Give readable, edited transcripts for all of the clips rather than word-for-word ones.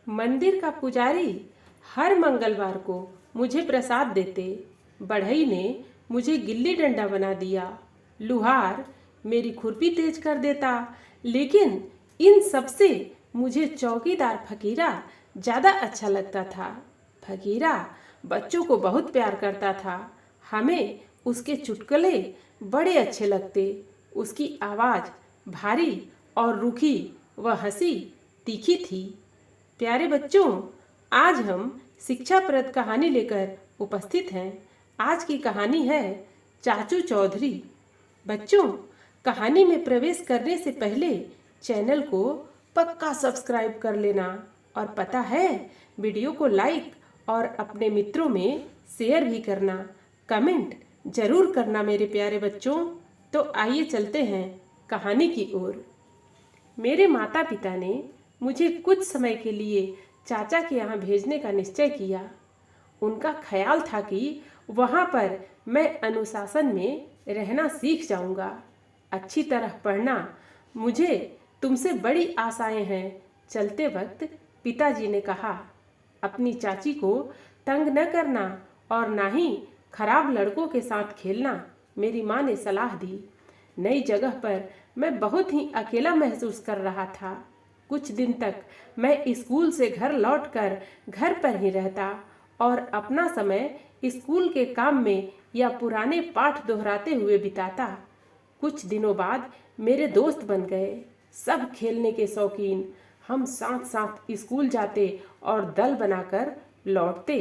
मंदिर का पुजारी हर मंगलवार को मुझे प्रसाद देते। बढ़ई ने मुझे गिल्ली डंडा बना दिया। लुहार मेरी खुरपी तेज कर देता। लेकिन इन सब से मुझे चौकीदार फकीरा ज़्यादा अच्छा लगता था। फकीरा बच्चों को बहुत प्यार करता था। हमें उसके चुटकुले बड़े अच्छे लगते। उसकी आवाज़ भारी और रूखी व हंसी तीखी थी। प्यारे बच्चों, आज हम शिक्षाप्रद कहानी लेकर उपस्थित हैं। आज की कहानी है चाचू चौधरी। बच्चों, कहानी में प्रवेश करने से पहले चैनल को पक्का सब्सक्राइब कर लेना और पता है, वीडियो को लाइक और अपने मित्रों में शेयर भी करना। कमेंट जरूर करना मेरे प्यारे बच्चों। तो आइए चलते हैं कहानी की ओर। मेरे माता पिता ने मुझे कुछ समय के लिए चाचा के यहाँ भेजने का निश्चय किया। उनका ख्याल था कि वहाँ पर मैं अनुशासन में रहना सीख जाऊँगा। अच्छी तरह पढ़ना। मुझे तुमसे बड़ी आशाएं हैं। चलते वक्त पिताजी ने कहा, अपनी चाची को तंग न करना और ना ही खराब लड़कों के साथ खेलना। मेरी माँ ने सलाह दी। नई जगह पर मैं बहुत ही अकेला महसूस कर रहा था। कुछ दिन तक मैं स्कूल से घर लौटकर घर पर ही रहता और अपना समय स्कूल के काम में या पुराने पाठ दोहराते हुए बिताता। कुछ दिनों बाद मेरे दोस्त बन गए, सब खेलने के शौकीन। हम साथ साथ स्कूल जाते और दल बनाकर लौटते।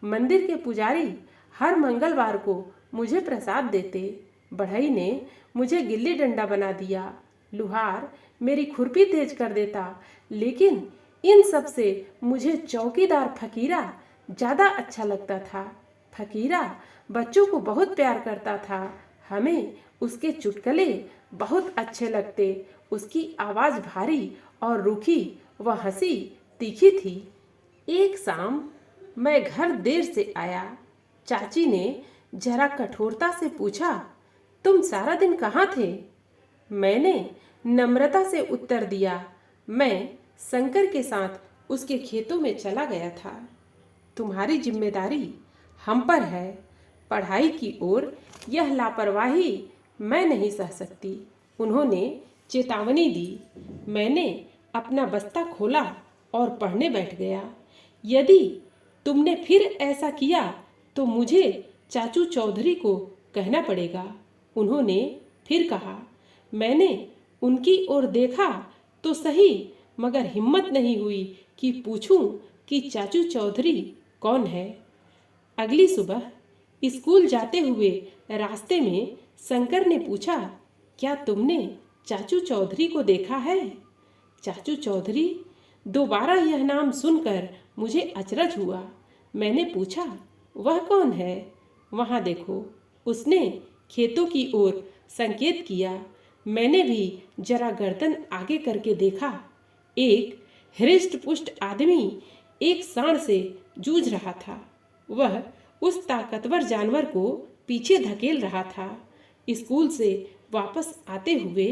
मंदिर के पुजारी हर मंगलवार को मुझे प्रसाद देते। बढ़ई ने मुझे गिल्ली डंडा बना दिया। लुहार मेरी खुरपी तेज कर देता। लेकिन इन सब से मुझे चौकीदार फकीरा ज़्यादा अच्छा लगता था। फकीरा बच्चों को बहुत प्यार करता था। हमें उसके चुटकुले बहुत अच्छे लगते। उसकी आवाज़ भारी और रूखी व हंसी तीखी थी। एक शाम मैं घर देर से आया। चाची ने जरा कठोरता से पूछा, तुम सारा दिन कहाँ थे? मैंने नम्रता से उत्तर दिया, मैं शंकर के साथ उसके खेतों में चला गया था। तुम्हारी जिम्मेदारी हम पर है। पढ़ाई की ओर यह लापरवाही मैं नहीं सह सकती। उन्होंने चेतावनी दी। मैंने अपना बस्ता खोला और पढ़ने बैठ गया। यदि तुमने फिर ऐसा किया तो मुझे चाचू चौधरी को कहना पड़ेगा। उन्होंने फिर कहा। मैंने उनकी ओर देखा तो सही, मगर हिम्मत नहीं हुई कि पूछूं कि चाचू चौधरी कौन है। अगली सुबह स्कूल जाते हुए रास्ते में शंकर ने पूछा, क्या तुमने चाचू चौधरी को देखा है? चाचू चौधरी? दोबारा यह नाम सुनकर मुझे अचरज हुआ। मैंने पूछा, वह कौन है? वहाँ देखो। उसने खेतों की ओर संकेत किया। मैंने भी जरा गर्दन आगे करके देखा। एक हृष्ट पुष्ट आदमी एक सांड से जूझ रहा था। वह उस ताकतवर जानवर को पीछे धकेल रहा था। स्कूल से वापस आते हुए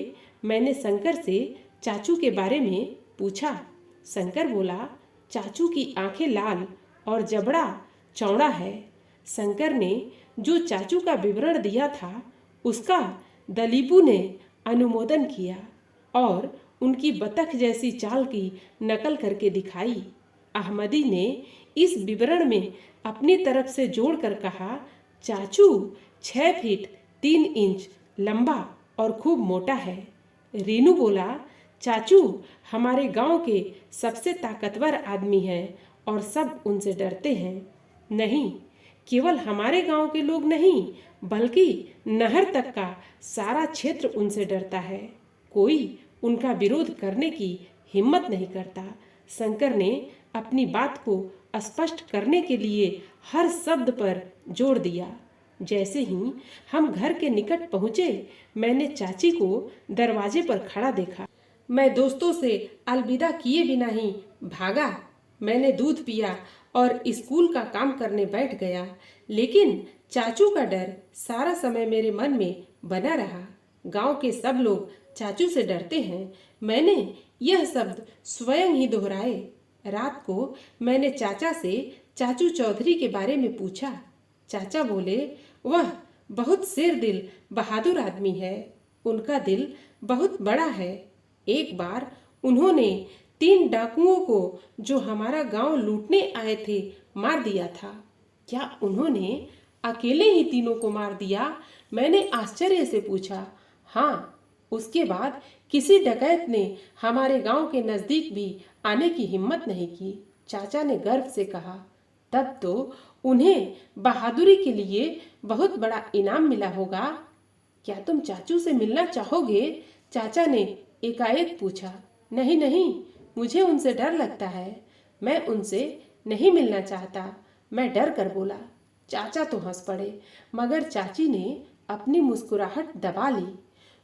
मैंने शंकर से चाचू के बारे में पूछा। शंकर बोला, चाचू की आंखें लाल और जबड़ा चौड़ा है। शंकर ने जो चाचू का विवरण दिया था उसका दलीपू ने अनुमोदन किया और उनकी बतख जैसी चाल की नकल करके दिखाई। अहमदी ने इस विवरण में अपनी तरफ से जोड़कर कहा, चाचू 6 फीट 3 इंच लंबा और खूब मोटा है। रीनू बोला, चाचू हमारे गांव के सबसे ताकतवर आदमी हैं और सब उनसे डरते हैं। नहीं, केवल हमारे गांव के लोग नहीं, बल्कि नहर तक का सारा क्षेत्र उनसे डरता है। कोई उनका विरोध करने की हिम्मत नहीं करता। शंकर ने अपनी बात को स्पष्ट करने के लिए हर शब्द पर जोर दिया। जैसे ही हम घर के निकट पहुँचे, मैंने चाची को दरवाजे पर खड़ा देखा। मैं दोस्तों से अलविदा किए बिना ही भागा। मैंने दूध पिया और स्कूल का काम करने बैठ गया। लेकिन चाचू का डर सारा समय मेरे मन में बना रहा। गांव के सब लोग चाचू से डरते हैं। मैंने यह शब्द स्वयं ही दोहराए। रात को मैंने चाचा से चाचू चौधरी के बारे में पूछा। चाचा बोले, वह बहुत शेर दिल बहादुर आदमी है। उनका दिल बहुत बड़ा है। एक बार उन्होंने 3 डाकुओं को जो हमारा गांव लूटने आए थे मार दिया था। क्या उन्होंने अकेले ही तीनों को मार दिया? मैंने आश्चर्य से पूछा। हाँ, उसके बाद किसी डकैत ने हमारे गांव के नजदीक भी आने की हिम्मत नहीं की, चाचा ने गर्व से कहा। तब तो उन्हें बहादुरी के लिए बहुत बड़ा इनाम मिला होगा। क्या तुम चाचू से मिलना चाहोगे? चाचा ने एकाएक पूछा। नहीं नहीं, मुझे उनसे डर लगता है। मैं उनसे नहीं मिलना चाहता, मैं डर कर बोला। चाचा तो हंस पड़े, मगर चाची ने अपनी मुस्कुराहट दबा ली।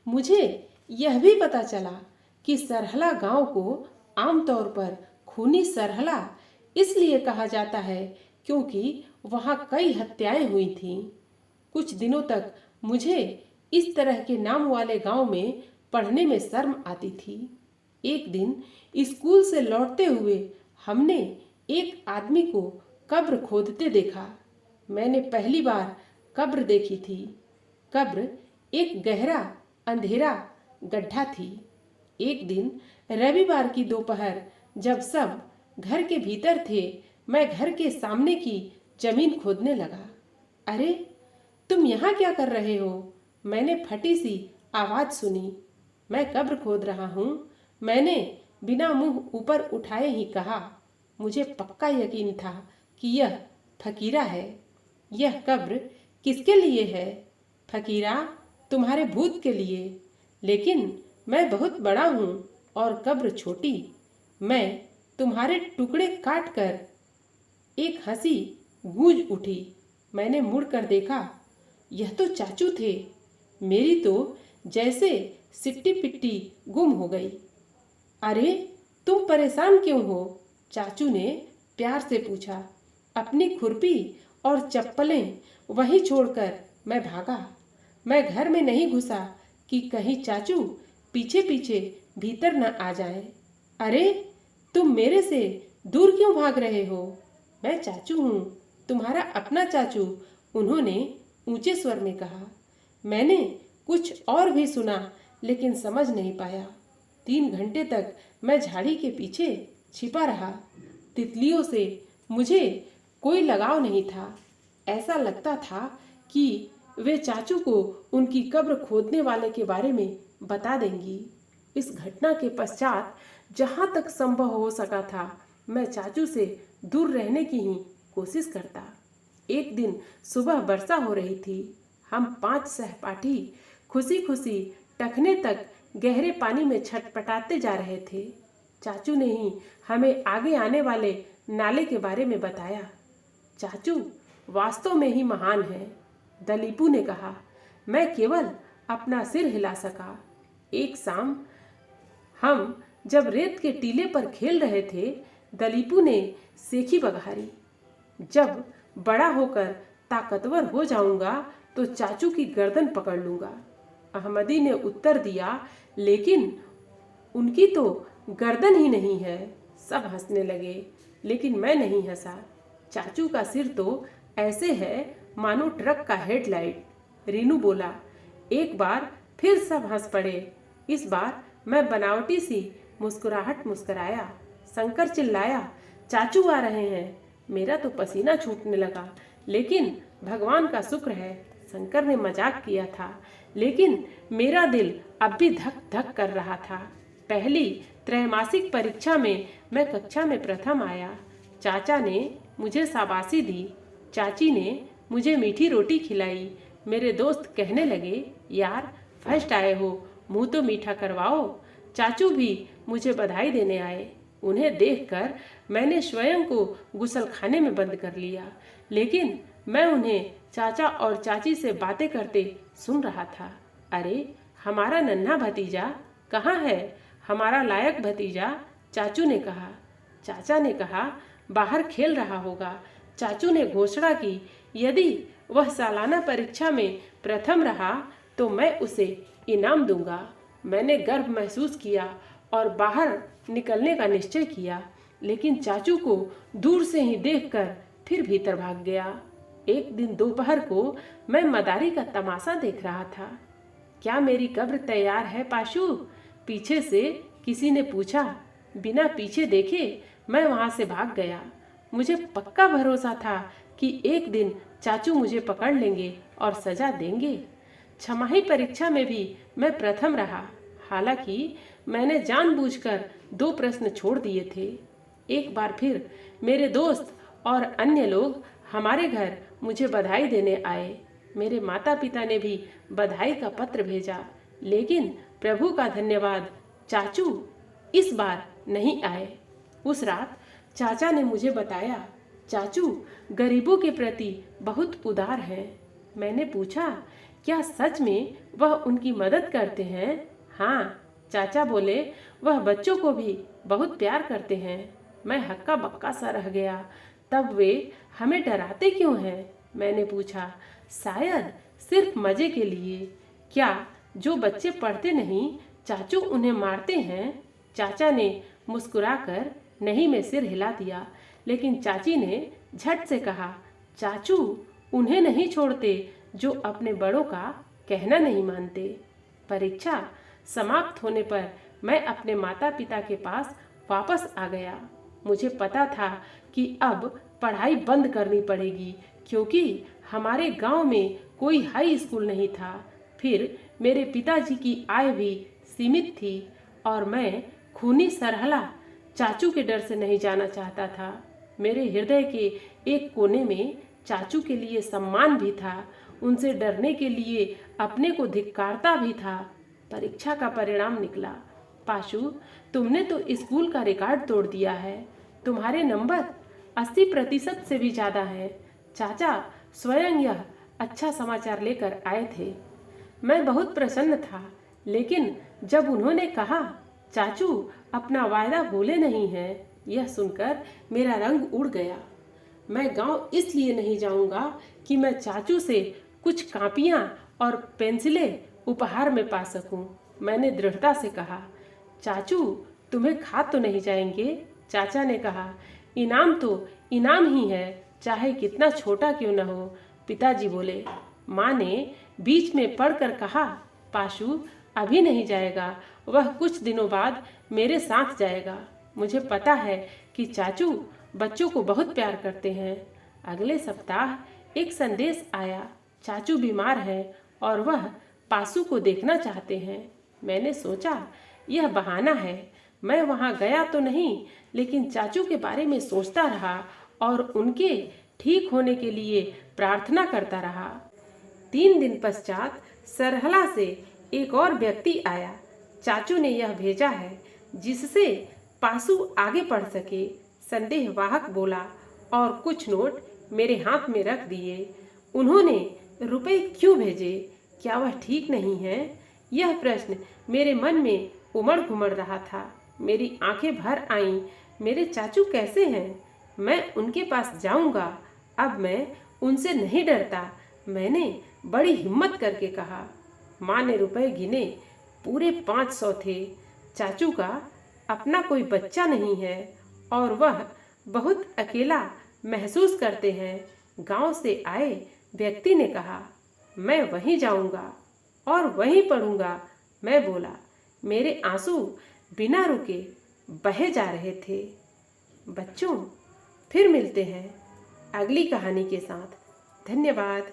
मुझे यह भी पता चला कि सरहला गांव को आमतौर पर खूनी सरहला इसलिए कहा जाता है क्योंकि वहां कई हत्याएं हुई थीं। कुछ दिनों तक मुझे इस तरह के नाम वाले गांव में पढ़ने में शर्म आती थी। एक दिन स्कूल से लौटते हुए हमने एक आदमी को कब्र खोदते देखा। मैंने पहली बार कब्र देखी थी। कब्र एक गहरा अंधेरा गड्ढा थी। एक दिन रविवार की दोपहर जब सब घर के भीतर थे, मैं घर के सामने की जमीन खोदने लगा। अरे, तुम यहाँ क्या कर रहे हो? मैंने फटी सी आवाज सुनी। मैं कब्र खोद रहा हूँ, मैंने बिना मुंह ऊपर उठाए ही कहा। मुझे पक्का यकीन था कि यह फकीरा है। यह कब्र किसके लिए है? फकीरा, तुम्हारे भूत के लिए। लेकिन मैं बहुत बड़ा हूँ और कब्र छोटी। मैं तुम्हारे टुकड़े काट कर। एक हंसी गूंज उठी। मैंने मुड़कर देखा, यह तो चाचू थे। मेरी तो जैसे सिट्टी पिट्टी गुम हो गई। अरे, तुम परेशान क्यों हो? चाचू ने प्यार से पूछा। अपनी खुरपी और चप्पलें वहीं छोड़कर मैं भागा। मैं घर में नहीं घुसा कि कहीं चाचू पीछे पीछे भीतर न आ जाए। अरे, तुम मेरे से दूर क्यों भाग रहे हो? मैं चाचू हूँ, तुम्हारा अपना चाचू, उन्होंने ऊंचे स्वर में कहा। मैंने कुछ और भी सुना लेकिन समझ नहीं पाया। 3 घंटे तक मैं झाड़ी के पीछे छिपा रहा। तितलियों से मुझे कोई लगाव नहीं था। ऐसा लगता था कि वे चाचू को उनकी कब्र खोदने वाले के बारे में बता देंगी। इस घटना के पश्चात जहाँ तक संभव हो सका था, मैं चाचू से दूर रहने की ही कोशिश करता। एक दिन सुबह वर्षा हो रही थी। हम 5 सहपाठी खुशी खुशी टखने तक गहरे पानी में छटपटाते जा रहे थे। चाचू ने ही हमें आगे आने वाले नाले के बारे में बताया। चाचू वास्तव में ही महान है, दलीपू ने कहा। मैं केवल अपना सिर हिला सका। एक शाम हम जब रेत के टीले पर खेल रहे थे, दलीपू ने सेखी बघारी। जब बड़ा होकर ताकतवर हो जाऊंगा तो चाचू की गर्दन पकड़ लूंगा। अहमदी ने उत्तर दिया, लेकिन उनकी तो गर्दन ही नहीं है। सब हंसने लगे, लेकिन मैं नहीं हंसा। चाचू का सिर तो ऐसे है मानो ट्रक का हेडलाइट। रीनू बोला। एक बार फिर सब हंस पड़े। इस बार मैं बनावटी सी मुस्कुराहट मुस्कुराया। शंकर चिल्लाया, चाचू आ रहे हैं। मेरा तो पसीना छूटने लगा, लेकिन भगवान का शुक्र है शंकर ने मजाक किया था, लेकिन मेरा दिल अब भी धक धक कर रहा था। पहली त्रैमासिक परीक्षा में मैं कक्षा में प्रथम आया। चाचा ने मुझे शाबाशी दी, चाची ने मुझे मीठी रोटी खिलाई। मेरे दोस्त कहने लगे, यार फर्स्ट आए हो, मुंह तो मीठा करवाओ। चाचू भी मुझे बधाई देने आए। उन्हें देखकर मैंने स्वयं को गुसलखाने में बंद कर लिया, लेकिन मैं उन्हें चाचा और चाची से बातें करते सुन रहा था। अरे, हमारा नन्हा भतीजा कहाँ है? हमारा लायक भतीजा, चाचू ने कहा। चाचा ने कहा, बाहर खेल रहा होगा। चाचू ने घोषणा की, यदि वह सालाना परीक्षा में प्रथम रहा तो मैं उसे इनाम दूंगा। मैंने गर्व महसूस किया और बाहर निकलने का निश्चय किया। लेकिन चाचू को दूर से ही देखकर फिर भीतर भाग गया। एक दिन दोपहर को मैं मदारी का तमाशा देख रहा था। क्या मेरी कब्र तैयार है पाशु? पीछे से किसी ने पूछा। बिना पीछे देखे मैं वहां से भाग गया। मुझे पक्का भरोसा था कि एक दिन चाचू मुझे पकड़ लेंगे और सजा देंगे। छमाही परीक्षा में भी मैं प्रथम रहा। हालांकि मैंने जानबूझकर 2 प्रश्न छोड़ दिए थे। एक बार फिर मेरे दोस्त और अन्य लोग हमारे घर मुझे बधाई देने आए। मेरे माता पिता ने भी बधाई का पत्र भेजा, लेकिन प्रभु का धन्यवाद, चाचू इस बार नहीं आए। उस रात चाचा ने मुझे बताया, चाचू गरीबों के प्रति बहुत उदार हैं। मैंने पूछा, क्या सच में वह उनकी मदद करते हैं? हाँ, चाचा बोले, वह बच्चों को भी बहुत प्यार करते हैं। मैं हक्का बक्का सा रह गया। तब वे हमें डराते क्यों हैं? मैंने पूछा। शायद सिर्फ मजे के लिए। क्या जो बच्चे पढ़ते नहीं चाचू उन्हें मारते हैं? चाचा ने मुस्कुराकर नहीं में सिर हिला दिया, लेकिन चाची ने झट से कहा, चाचू उन्हें नहीं छोड़ते जो अपने बड़ों का कहना नहीं मानते। परीक्षा समाप्त होने पर मैं अपने माता पिता के पास वापस आ गया। मुझे पता था कि अब पढ़ाई बंद करनी पड़ेगी, क्योंकि हमारे गांव में कोई हाई स्कूल नहीं था। फिर मेरे पिताजी की आय भी सीमित थी और मैं खूनी सरहला चाचू के डर से नहीं जाना चाहता था। मेरे हृदय के एक कोने में चाचू के लिए सम्मान भी था, उनसे डरने के लिए अपने को धिक्कारता भी था। परीक्षा का परिणाम निकला। पाशु, तुमने तो स्कूल का रिकॉर्ड तोड़ दिया है। तुम्हारे नंबर 80% से भी ज़्यादा हैं। चाचा स्वयं यह अच्छा समाचार लेकर आए थे। मैं बहुत प्रसन्न था, लेकिन जब उन्होंने कहा, चाचू अपना वायदा भूले नहीं हैं, यह सुनकर मेरा रंग उड़ गया। मैं गांव इसलिए नहीं जाऊंगा कि मैं चाचू से कुछ कापियां और पेंसिलें उपहार में पा सकूं। मैंने दृढ़ता से कहा। चाचू तुम्हें खा तो नहीं जाएंगे? चाचा ने कहा, इनाम तो इनाम ही है, चाहे कितना छोटा क्यों न हो। पिताजी बोले। माँ ने बीच में पढ़कर कहा, पाशु अभी नहीं जाएगा, वह कुछ दिनों बाद मेरे साथ जाएगा। मुझे पता है कि चाचू बच्चों को बहुत प्यार करते हैं। अगले सप्ताह एक संदेश आया, चाचू बीमार हैं और वह पासू को देखना चाहते हैं। मैंने सोचा यह बहाना है। मैं वहां गया तो नहीं, लेकिन चाचू के बारे में सोचता रहा और उनके ठीक होने के लिए प्रार्थना करता रहा। 3 दिन पश्चात सरहला से एक और व्यक्ति आया। चाचू ने यह भेजा है जिससे पासू आगे पढ़ सके। संदेहवाहक बोला और कुछ नोट मेरे हाथ में रख दिए। उन्होंने रुपए क्यों भेजे? क्या वह ठीक नहीं है? यह प्रश्न मेरे मन में उमड़ घुमड़ रहा था। मेरी आंखें भर आईं। मेरे चाचू कैसे हैं? मैं उनके पास जाऊंगा। अब मैं उनसे नहीं डरता। मैंने बड़ी हिम्मत करके कहा। माँ ने रुपए गिने, पूरे 500 थे। चाचू का अपना कोई बच्चा नहीं है और वह बहुत अकेला महसूस करते हैं। गांव से आए व्यक्ति ने कहा, मैं वहीं जाऊंगा और वहीं पढ़ूंगा। मैं बोला। मेरे आंसू बिना रुके बहे जा रहे थे। बच्चों, फिर मिलते हैं अगली कहानी के साथ। धन्यवाद।